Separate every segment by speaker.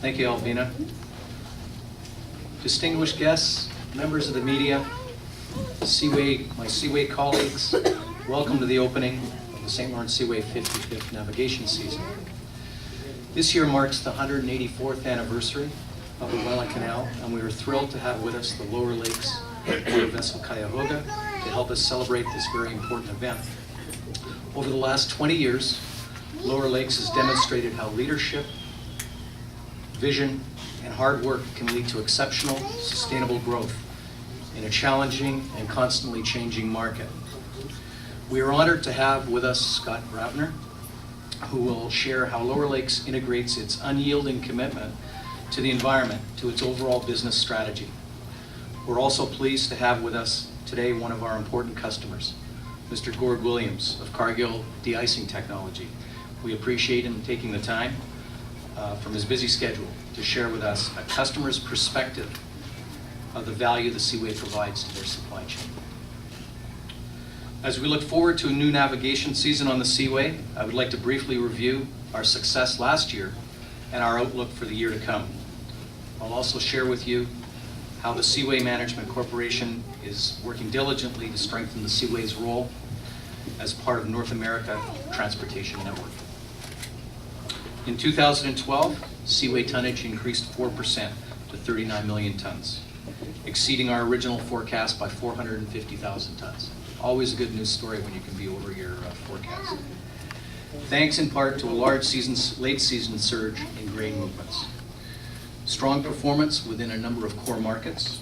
Speaker 1: Thank you, Alvina. Distinguished guests, members of the media, my Seaway colleagues, welcome to the opening of the St. Lawrence Seaway 55th navigation season. This year marks the 184th anniversary of the Welland Canal, and we are thrilled to have with us the Lower Lakes Port vessel Cuyahoga to help us celebrate this very important event. Over the last 20 years, Lower Lakes has demonstrated how leadership, vision, and hard work can lead to exceptional, sustainable growth in a challenging and constantly changing market. We are honored to have with us Scott Bravner, who will share how Lower Lakes integrates its unyielding commitment to the environment to its overall business strategy. We're also pleased to have with us today one of our important customers, Mr. Gord Williams of Cargill De-icing Technology. We appreciate him taking the time from his busy schedule to share with us a customer's perspective of the value the Seaway provides to their supply chain. As we look forward to a new navigation season on the Seaway, I would like to briefly review our success last year and our outlook for the year to come. I'll also share with you how the Seaway Management Corporation is working diligently to strengthen the Seaway's role as part of North America Transportation Network. In 2012, Seaway tonnage increased 4% to 39 million tons, exceeding our original forecast by 450,000 tons. Always a good news story when you can be over your forecast. Thanks in part to a large late season surge in grain movements. Strong performance within a number of core markets,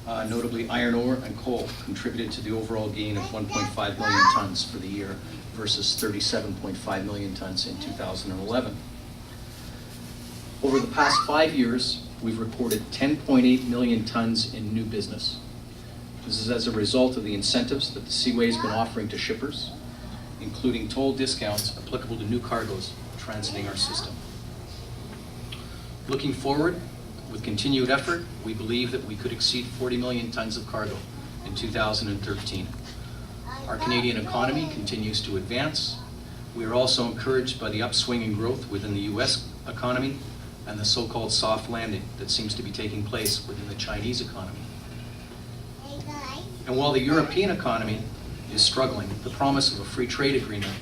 Speaker 1: notably iron ore and coal, contributed to the overall gain of 1.5 million tons for the year versus 37.5 million tons in 2011. Over the past 5 years, we've recorded 10.8 million tons in new business. This is as a result of the incentives that the Seaway has been offering to shippers, including toll discounts applicable to new cargoes transiting our system. Looking forward, with continued effort, we believe that we could exceed 40 million tons of cargo in 2013. Our Canadian economy continues to advance. We are also encouraged by the upswing in growth within the US economy and the so-called soft landing that seems to be taking place within the Chinese economy. And while the European economy is struggling, the promise of a free trade agreement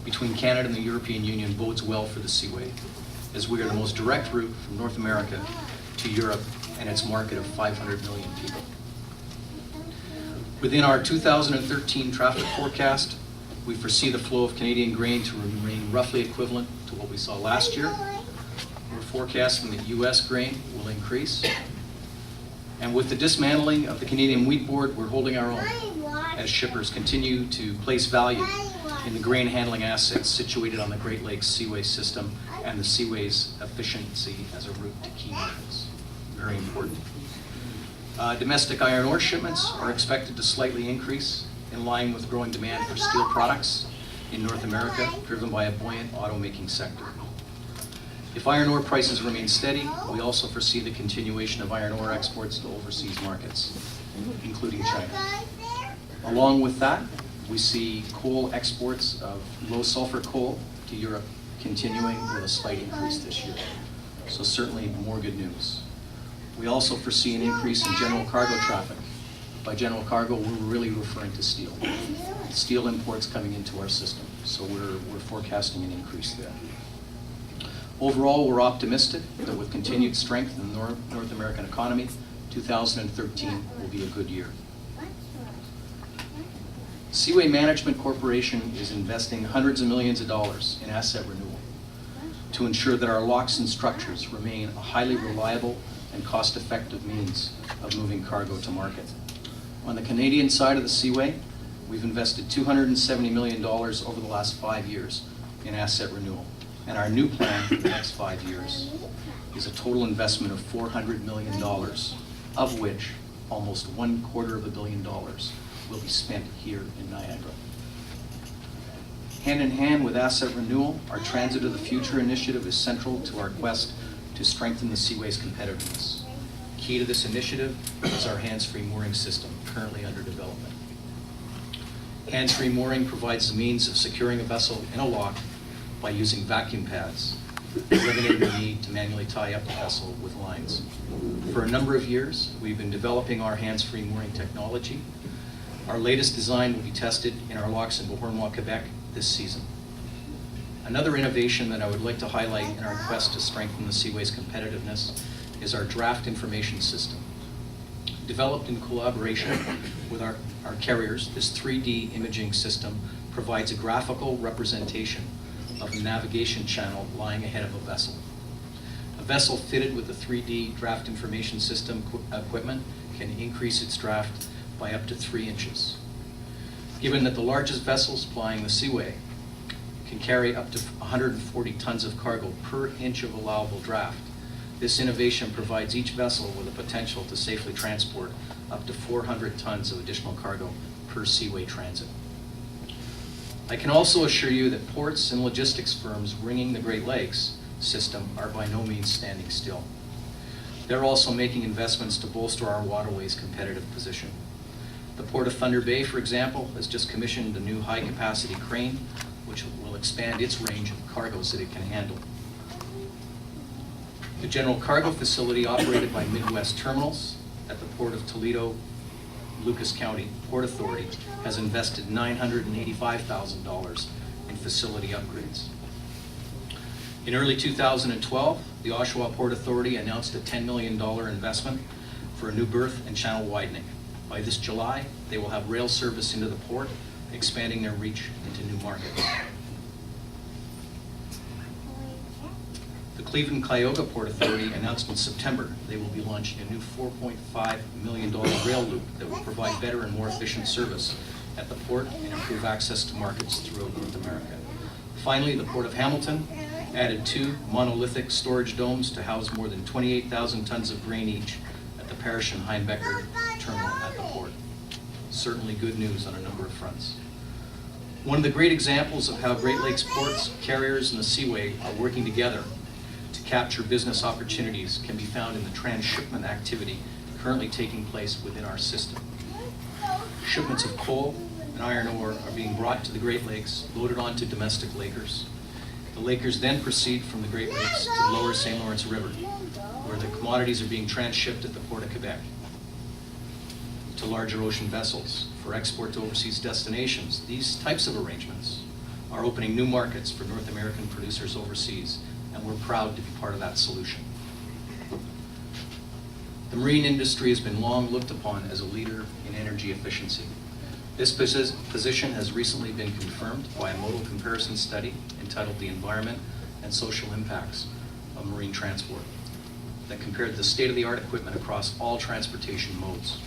Speaker 1: between Canada and the European Union bodes well for the Seaway, as we are the most direct route from North America to Europe and its market of 500 million people. Within our 2013 traffic forecast, we foresee the flow of Canadian grain to remain roughly equivalent to what we saw last year. We're forecasting that US grain will increase. And with the dismantling of the Canadian Wheat Board, we're holding our own as shippers continue to place value in the grain handling assets situated on the Great Lakes Seaway system and the Seaway's efficiency as a route to key markets. Very important. Domestic iron ore shipments are expected to slightly increase in line with growing demand for steel products in North America, driven by a buoyant automaking sector. If iron ore prices remain steady, we also foresee the continuation of iron ore exports to overseas markets, including China. Along with that, we see coal exports of low sulfur coal to Europe continuing with a slight increase this year. So certainly more good news. We also foresee an increase in general cargo traffic. By general cargo, we're really referring to steel. Steel imports coming into our system. So we're forecasting an increase there. Overall, we're optimistic that with continued strength in the North American economy, 2013 will be a good year. Seaway Management Corporation is investing hundreds of millions of dollars in asset renewal to ensure that our locks and structures remain a highly reliable and cost-effective means of moving cargo to market. On the Canadian side of the Seaway, we've invested $270 million over the last 5 years in asset renewal. And our new plan for the next 5 years is a total investment of $400 million, of which almost $250 million will be spent here in Niagara. Hand in hand with asset renewal, our Transit of the Future initiative is central to our quest to strengthen the Seaway's competitiveness. Key to this initiative is our hands-free mooring system, currently under development. Hands-free mooring provides the means of securing a vessel in a lock by using vacuum pads eliminating the need to manually tie up the vessel with lines. For a number of years, we've been developing our hands-free mooring technology. Our latest design will be tested in our locks in Beauharnois, Quebec this season. Another innovation that I would like to highlight in our quest to strengthen the Seaway's competitiveness is our draft information system. Developed in collaboration with our carriers, this 3D imaging system provides a graphical representation of a navigation channel lying ahead of a vessel. A vessel fitted with the 3D draft information system equipment can increase its draft by up to 3 inches. Given that the largest vessels plying the Seaway can carry up to 140 tons of cargo per inch of allowable draft, this innovation provides each vessel with the potential to safely transport up to 400 tons of additional cargo per Seaway transit. I can also assure you that ports and logistics firms ringing the Great Lakes system are by no means standing still. They're also making investments to bolster our waterway's competitive position. The Port of Thunder Bay, for example, has just commissioned a new high-capacity crane, which will expand its range of cargoes that it can handle. The general cargo facility operated by Midwest Terminals at the Port of Toledo, Lucas County Port Authority has invested $985,000 in facility upgrades. In early 2012, the Oshawa Port Authority announced a $10 million investment for a new berth and channel widening. By this July, they will have rail service into the port, expanding their reach into new markets. The Cleveland-Cayuga Port Authority announced in September they will be launching a new $4.5 million rail loop that will provide better and more efficient service at the port and improve access to markets throughout North America. Finally, the Port of Hamilton added 2 monolithic storage domes to house more than 28,000 tons of grain each at the Parrish and Heimbecker terminal at the port. Certainly good news on a number of fronts. One of the great examples of how Great Lakes ports, carriers, and the Seaway are working together to capture business opportunities can be found in the transshipment activity currently taking place within our system. Shipments of coal and iron ore are being brought to the Great Lakes, loaded onto domestic lakers. The lakers then proceed from the Great Lakes to the lower St. Lawrence River, where the commodities are being transshipped at the Port of Quebec to larger ocean vessels for export to overseas destinations. These types of arrangements are opening new markets for North American producers overseas, and we're proud to be part of that solution. The marine industry has been long looked upon as a leader in energy efficiency. This position has recently been confirmed by a modal comparison study entitled The Environment and Social Impacts of Marine Transport that compared the state-of-the-art equipment across all transportation modes.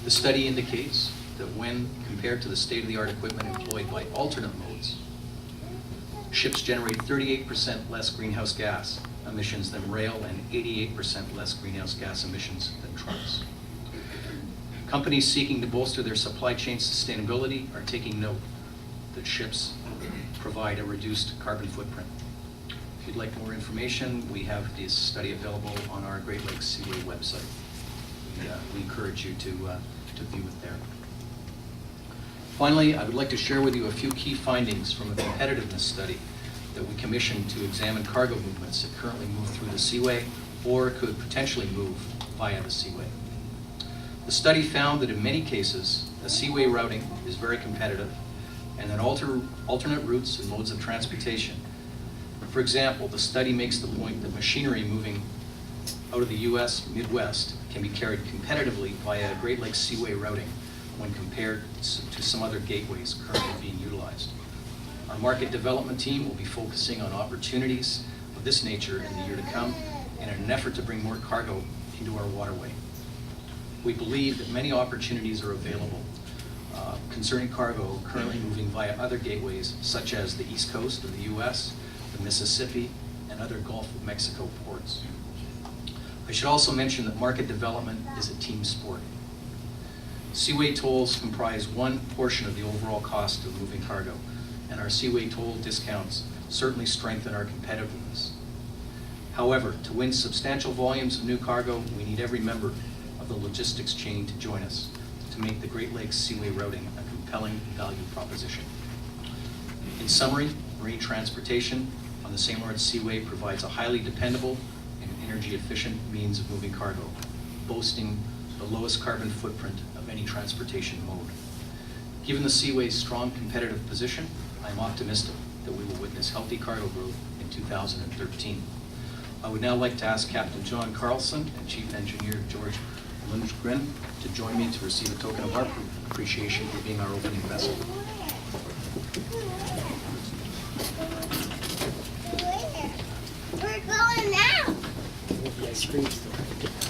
Speaker 1: The study indicates that when compared to the state-of-the-art equipment employed by alternate modes, ships generate 38% less greenhouse gas emissions than rail and 88% less greenhouse gas emissions than trucks. Companies seeking to bolster their supply chain sustainability are taking note that ships provide a reduced carbon footprint. If you'd like more information, we have this study available on our Great Lakes Seaway website. We encourage you to view it there. Finally, I would like to share with you a few key findings from a competitiveness study that we commissioned to examine cargo movements that currently move through the Seaway or could potentially move via the Seaway. The study found that in many cases, the Seaway routing is very competitive and that alternate routes and modes of transportation. For example, the study makes the point that machinery moving out of the U.S. Midwest can be carried competitively via Great Lakes Seaway routing when compared to some other gateways currently being utilized. Our market development team will be focusing on opportunities of this nature in the year to come in an effort to bring more cargo into our waterway. We believe that many opportunities are available concerning cargo currently moving via other gateways such as the East Coast of the U.S., the Mississippi, and other Gulf of Mexico ports. I should also mention that market development is a team sport. Seaway tolls comprise one portion of the overall cost of moving cargo, and our Seaway toll discounts certainly strengthen our competitiveness. However, to win substantial volumes of new cargo, we need every member of the logistics chain to join us to make the Great Lakes Seaway routing a compelling value proposition. In summary, marine transportation on the St. Lawrence Seaway provides a highly dependable and energy-efficient means of moving cargo, boasting the lowest carbon footprint of any transportation mode. Given the Seaway's strong competitive position, I am optimistic that we will witness healthy cargo growth in 2013. I would now like to ask Captain John Carlson and Chief Engineer George Lundgren to join me to receive a token of our appreciation for being our opening vessel.
Speaker 2: We're going now.
Speaker 3: The ice cream store.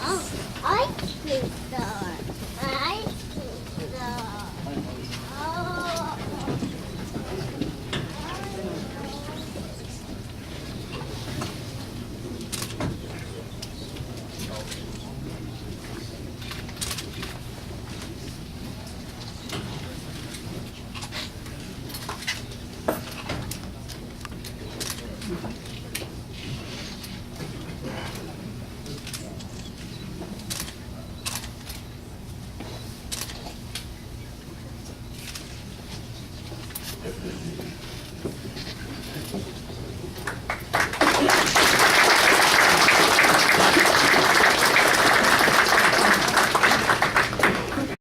Speaker 2: Oh, ice cream store. Ice cream store. Oh.